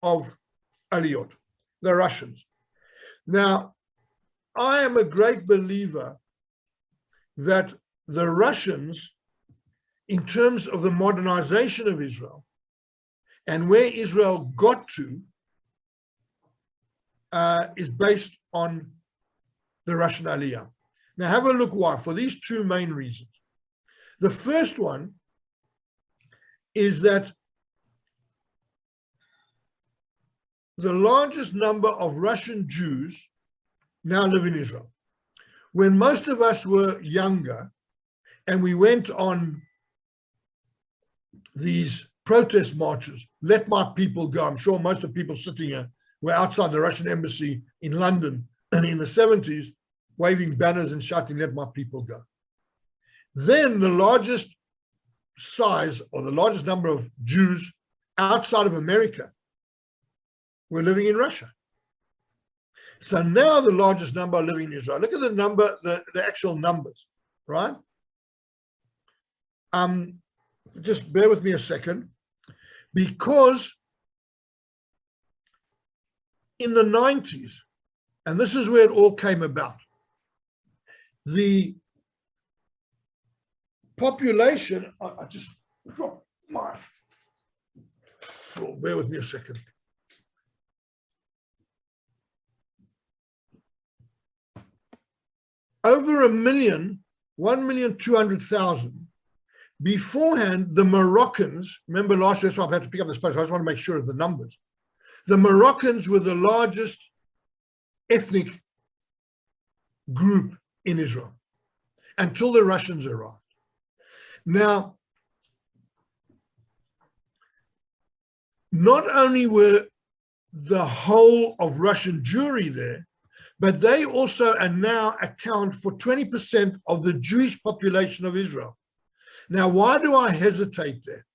of Aliyot, the Russians. Now, I am a great believer that the Russians, in terms of the modernization of Israel and where Israel got to, is based on the Russian Aliyah. Now have a look why, for these two main reasons. The first one is that the largest number of Russian Jews now live in Israel. When most of us were younger and we went on these protest marches, let my people go. I'm sure most of the people sitting here were outside the Russian embassy in London in the 70s, waving banners and shouting, let my people go. Then the largest size or the largest number of Jews outside of America were living in Russia. So now the largest number are living in Israel. Look at the number, the actual numbers, right? Just bear with me a second, because in the 90s, and this is where it all came about, the population, I just dropped my, bear with me a second. Over 1,200,000. Beforehand, the Moroccans, remember last year, so I've had to pick up this place, I just want to make sure of the numbers. The Moroccans were the largest ethnic group in Israel until the Russians arrived. Now, not only were the whole of Russian Jewry there, but they also now account for 20% of the Jewish population of Israel. Now, why do I hesitate there?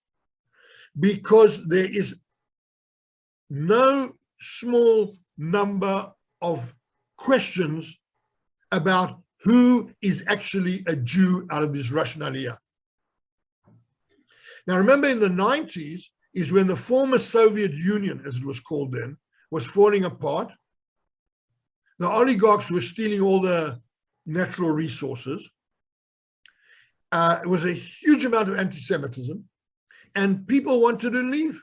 Because there is no small number of questions about who is actually a Jew out of this Russian Aliyah. Now, remember in the 90s is when the former Soviet Union, as it was called then, was falling apart. The oligarchs were stealing all the natural resources. It was a huge amount of anti-Semitism, and people wanted to leave.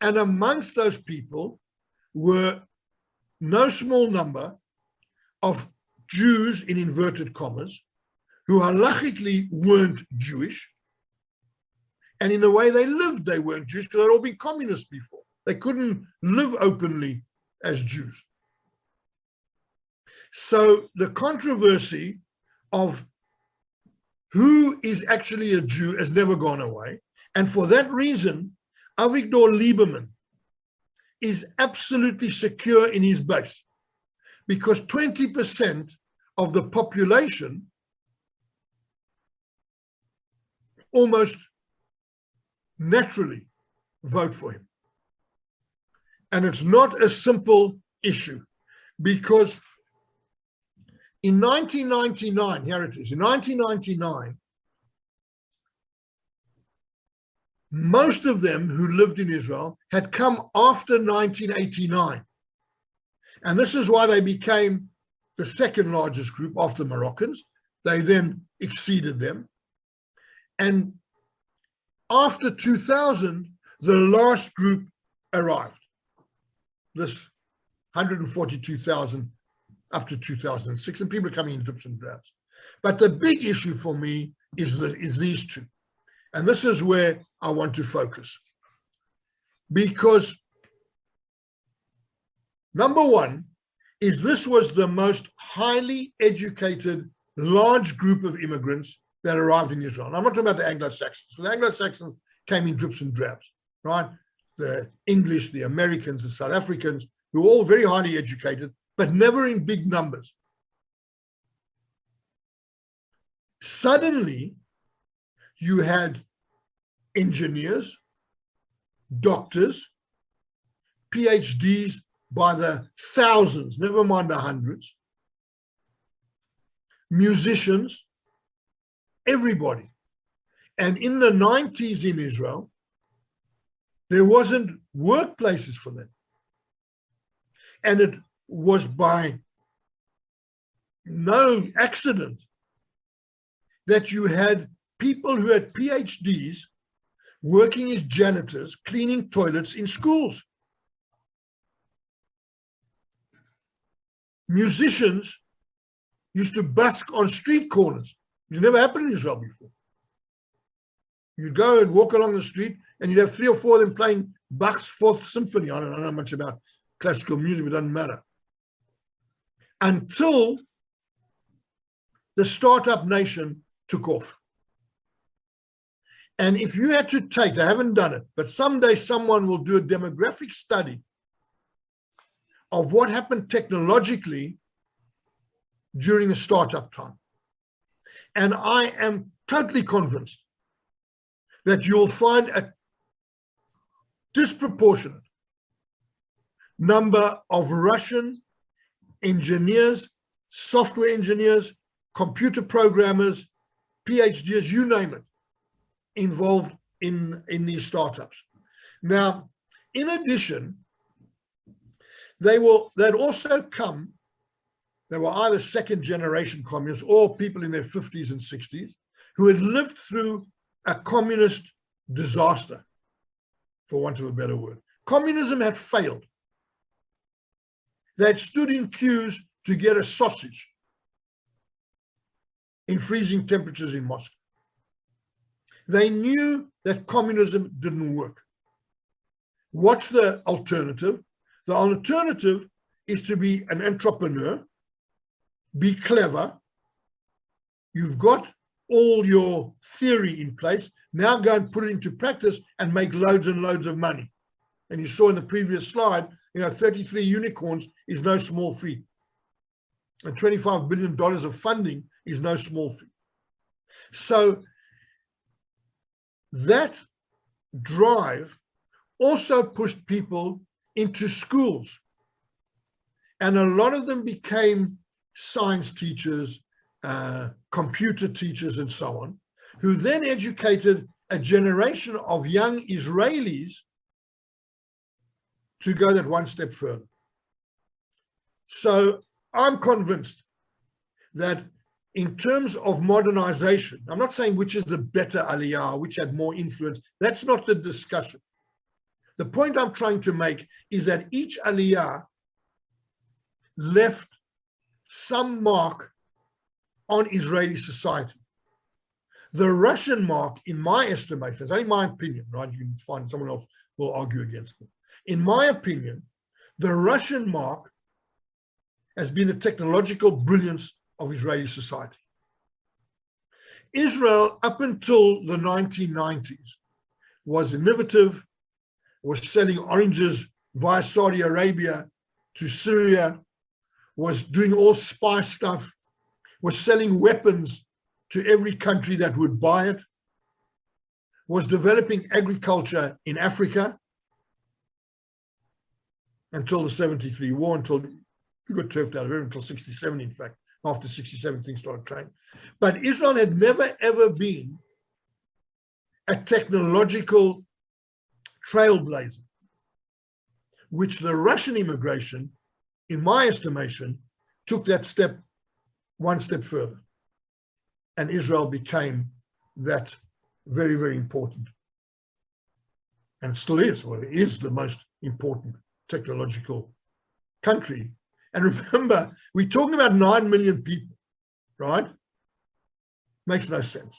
And amongst those people were no small number of Jews, in inverted commas, who halachically weren't Jewish. And in the way they lived, they weren't Jewish because they'd all been communists before. They couldn't live openly as Jews. So the controversy of who is actually a Jew has never gone away. And for that reason, Avigdor Lieberman is absolutely secure in his base, because 20% of the population almost naturally vote for him. And it's not a simple issue, because in 1999, here it is, in 1999, most of them who lived in Israel had come after 1989. And this is why they became the second largest group after the Moroccans. They then exceeded them. And after 2000, the last group arrived, this 142,000 up to 2006, and people are coming in drips and drabs. But the big issue for me is these two. And this is where I want to focus. Because number one is this was the most highly educated, large group of immigrants that arrived in Israel. And I'm not talking about the Anglo-Saxons. So the Anglo-Saxons came in drips and drabs, right? The English, the Americans, the South Africans, who were all very highly educated, but never in big numbers. Suddenly, you had engineers, doctors, PhDs by the thousands, never mind the hundreds, musicians, everybody. And in the 90s in Israel, there wasn't workplaces for them. And it was by no accident that you had people who had PhDs working as janitors, cleaning toilets in schools. Musicians used to busk on street corners. It's never happened in Israel before. You'd go and walk along the street and you'd have 3 or 4 of them playing Bach's Fourth Symphony. I don't know much about classical music, but it doesn't matter. Until the startup nation took off. And if you had to take, I haven't done it, but someday someone will do a demographic study of what happened technologically during the startup time. And I am totally convinced that you'll find a disproportionate number of Russian engineers, software engineers, computer programmers, PhDs, you name it, involved in these startups. Now, in addition, they'd also come, they were either second generation communists or people in their 50s and 60s who had lived through a communist disaster, for want of a better word. Communism had failed. They had stood in queues to get a sausage in freezing temperatures in Moscow. They knew that communism didn't work. What's the alternative? The alternative is to be an entrepreneur, be clever. You've got all your theory in place. Now go and put it into practice and make loads and loads of money. And you saw in the previous slide, 33 unicorns is no small feat. And $25 billion of funding is no small feat. So that drive also pushed people into schools. And a lot of them became science teachers, computer teachers, and so on, who then educated a generation of young Israelis to go that one step further. So I'm convinced that in terms of modernization, I'm not saying which is the better Aliyah, which had more influence. That's not the discussion. The point I'm trying to make is that each Aliyah left some mark on Israeli society. The Russian mark, in my estimation, it's only my opinion, right? You can find someone else will argue against me. In my opinion, the Russian mark has been the technological brilliance of Israeli society. Israel, up until the 1990s, was innovative, was selling oranges via Saudi Arabia to Syria, was doing all spy stuff, was selling weapons to every country that would buy it, was developing agriculture in Africa until the 73 war, until we got turfed out of it, until 67, in fact. After 67, things started changing. But Israel had never, ever been a technological trailblazer, which the Russian immigration, in my estimation, took that step one step further. And Israel became that very, very important. And it still is, well, it is the most important technological country. And remember, we're talking about 9 million people, right? Makes no sense.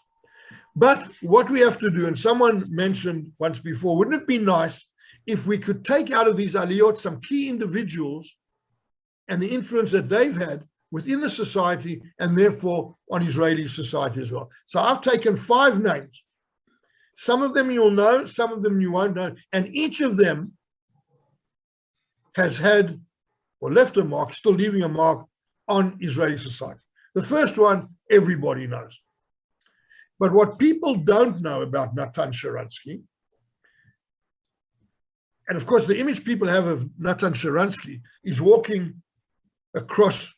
But what we have to do, and someone mentioned once before, wouldn't it be nice if we could take out of these aliyot some key individuals and the influence that they've had within the society and therefore on Israeli society as well. So I've taken 5 names. Some of them you'll know, some of them you won't know, and each of them has had or left a mark, still leaving a mark on Israeli society. The first one, everybody knows. But what people don't know about Natan Sharansky, and of course the image people have of Natan Sharansky is walking across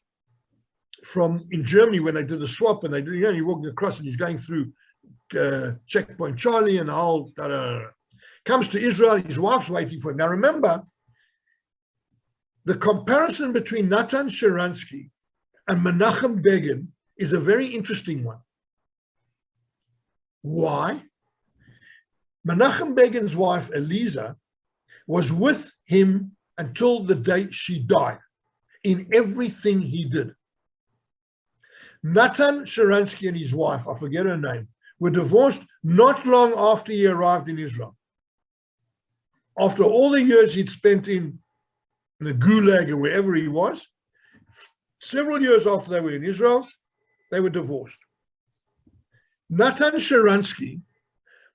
from, in Germany when they did the swap, and they did, you're walking across and he's going through checkpoint Charlie and the whole, comes to Israel, his wife's waiting for him. Now remember, the comparison between Natan Sharansky and Menachem Begin is a very interesting one. Why? Menachem Begin's wife, Eliza, was with him until the day she died in everything he did. Natan Sharansky and his wife, I forget her name, were divorced not long after he arrived in Israel. After all the years he'd spent in the Gulag or wherever he was, several years after they were in Israel, they were divorced. Natan Sharansky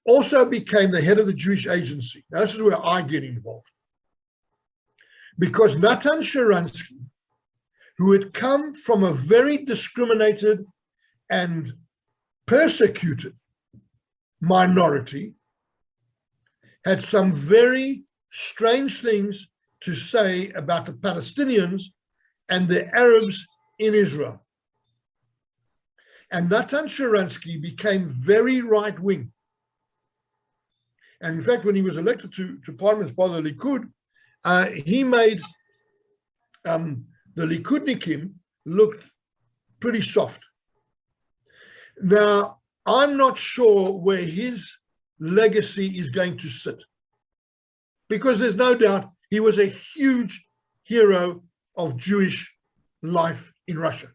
also became the head of the Jewish agency. Now, this is where I get involved. Because Natan Sharansky, who had come from a very discriminated and persecuted minority, had some very strange things to say about the Palestinians and the Arabs in Israel. And Natan Sharansky became very right-wing. And in fact, when he was elected to parliament as part of the Likud, he made the Likudnikim look pretty soft. Now, I'm not sure where his legacy is going to sit, because there's no doubt he was a huge hero of Jewish life in Russia.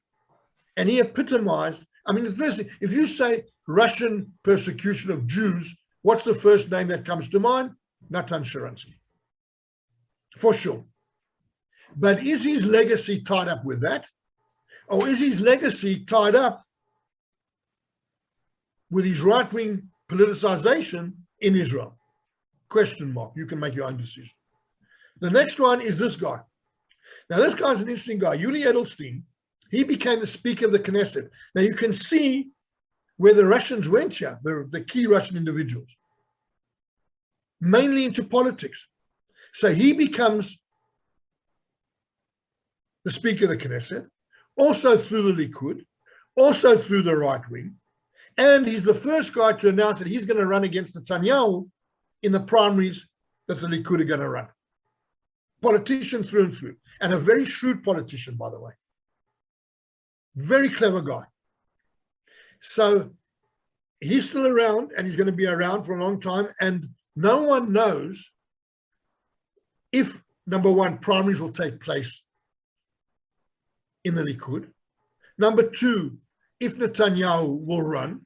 And he epitomized, I mean, firstly, if you say Russian persecution of Jews, what's the first name that comes to mind? Natan Sharansky, for sure. But is his legacy tied up with that? Or is his legacy tied up with his right-wing politicization in Israel? Question mark. You can make your own decision. The next one is this guy. Now, this guy's an interesting guy. Yuli Edelstein, he became the Speaker of the Knesset. Now, you can see where the Russians went here, the key Russian individuals, mainly into politics. So he becomes the Speaker of the Knesset, also through the Likud, also through the right wing, and he's the first guy to announce that he's going to run against Netanyahu in the primaries that the Likud are going to run. Politician through and through, and a very shrewd politician, by the way. Very clever guy. So he's still around, and he's going to be around for a long time, and no one knows if, number one, primaries will take place in the Likud. Number two, if Netanyahu will run.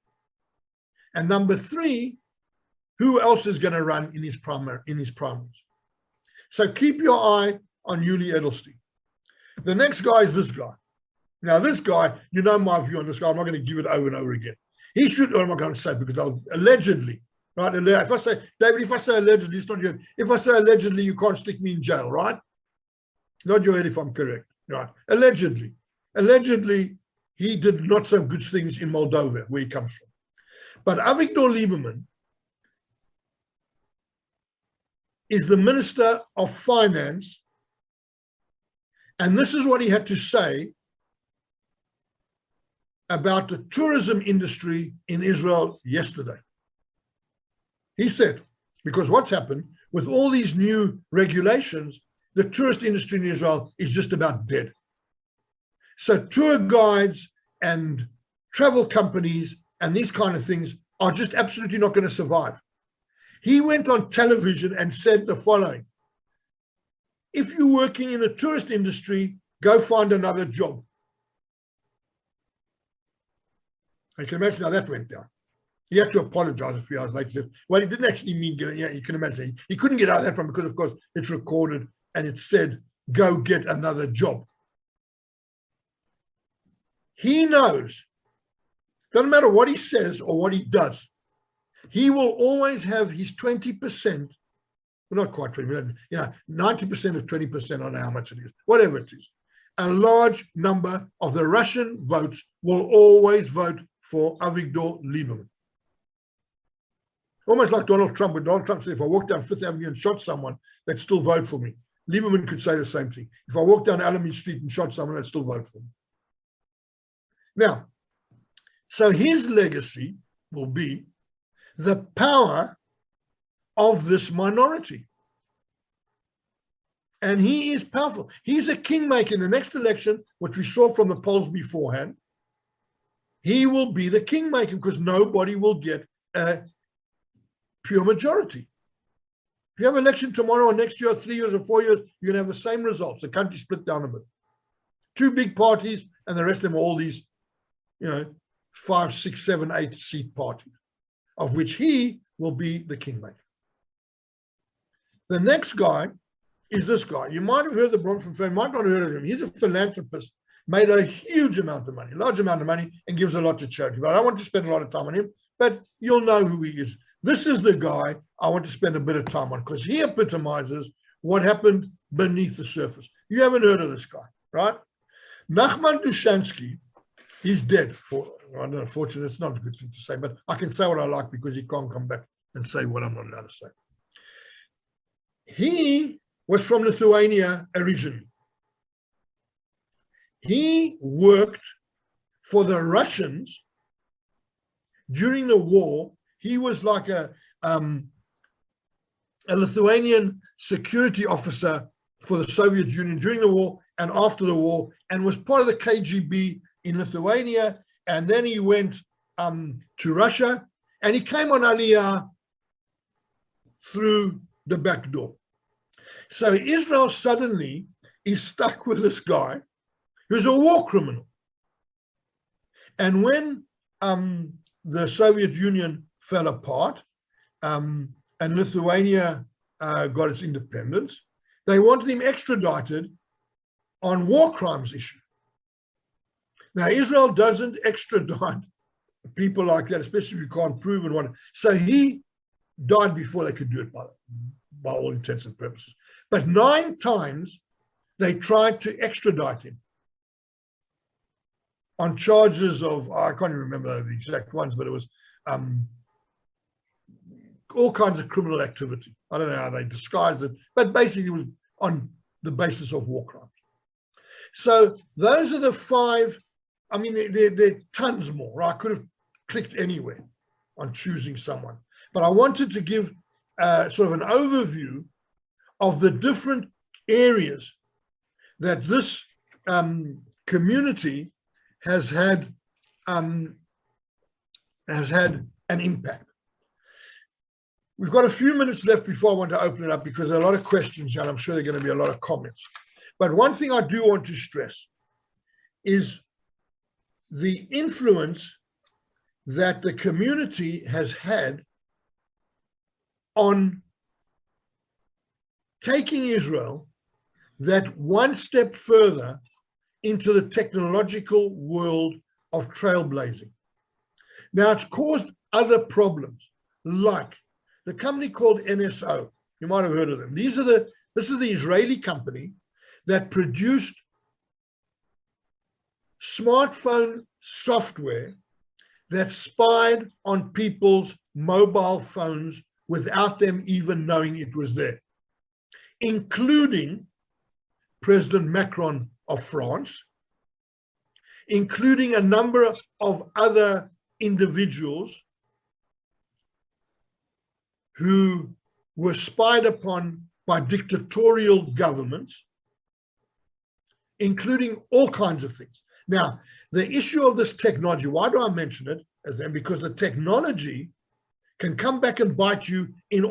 And number three, who else is going to run in his primaries? So keep your eye on Yuli Edelstein. The next guy is this guy. Now, this guy, you know my view on this guy. I'm not going to give it over and over again. He should, or I'm not going to say, because I'll allegedly, right? If I say, David, if I say allegedly, it's not your, if I say allegedly, you can't stick me in jail, right? Nod your head if I'm correct, right? Allegedly. Allegedly, he did not so good things in Moldova, where he comes from. But Avigdor Lieberman is the Minister of Finance, and this is what he had to say about the tourism industry in Israel yesterday. He said, because what's happened with all these new regulations, the tourist industry in Israel is just about dead. So tour guides and travel companies and these kind of things are just absolutely not going to survive. He went on television and said the following: if you're working in the tourist industry, go find another job. I can imagine how that went down. He had to apologize a few hours later. Well, he didn't actually mean get it. Yeah, you can imagine. He couldn't get out of that one because, of course, it's recorded and it said, go get another job. He knows, doesn't matter what he says or what he does, he will always have his 20%, well, not quite 20%, 90% of 20%, I don't know how much it is, whatever it is. A large number of the Russian votes will always vote for Avigdor Lieberman. Almost like Donald Trump, when Donald Trump said, if I walked down Fifth Avenue and shot someone, they'd still vote for me. Lieberman could say the same thing. If I walked down Alameda Street and shot someone, they'd still vote for me. Now, so his legacy will be the power of this minority. And he is powerful. He's a kingmaker in the next election, which we saw from the polls beforehand. He will be the kingmaker because nobody will get a pure majority. If you have an election tomorrow or next year, or 3 years or 4 years, you're going to have the same results. The country split down a bit. 2 big parties, and the rest of them are all these, 5, 6, 7, 8 seat parties, of which he will be the kingmaker. The next guy is this guy. You might have heard the Bronfman family, might not have heard of him. He's a philanthropist, made a huge amount of money, large amount of money, and gives a lot to charity. But I don't want to spend a lot of time on him, but you'll know who he is. This is the guy I want to spend a bit of time on because he epitomizes what happened beneath the surface. You haven't heard of this guy, right? Nachman Dushansky, he's dead. Unfortunately, it's not a good thing to say, but I can say what I like because he can't come back and say what I'm not allowed to say. He was from Lithuania originally. He worked for the Russians during the war. He was like a Lithuanian security officer for the Soviet Union during the war and after the war, and was part of the KGB in Lithuania. And then he went to Russia, and he came on Aliyah through the back door. So Israel suddenly is stuck with this guy who's a war criminal. And when the Soviet Union fell apart and Lithuania got its independence, they wanted him extradited on war crimes issue. Now, Israel doesn't extradite people like that, especially if you can't prove and what. So he died before they could do it by all intents and purposes. But 9 times they tried to extradite him on charges of, I can't even remember the exact ones, but it was all kinds of criminal activity. I don't know how they disguised it, but basically it was on the basis of war crimes. So those are the 5. I mean, there are tons more. I could have clicked anywhere on choosing someone, but I wanted to give sort of an overview of the different areas that this community has had an impact. We've got a few minutes left before I want to open it up because there are a lot of questions and I'm sure there are going to be a lot of comments. But one thing I do want to stress is the influence that the community has had on taking Israel that one step further into the technological world of trailblazing. Now, it's caused other problems, like the company called NSO. You might have heard of them. This is the Israeli company that produced smartphone software that spied on people's mobile phones without them even knowing it was there, including President Macron of France, including a number of other individuals who were spied upon by dictatorial governments, including all kinds of things. Now, the issue of this technology, why do I mention it? Because the technology can come back and bite you in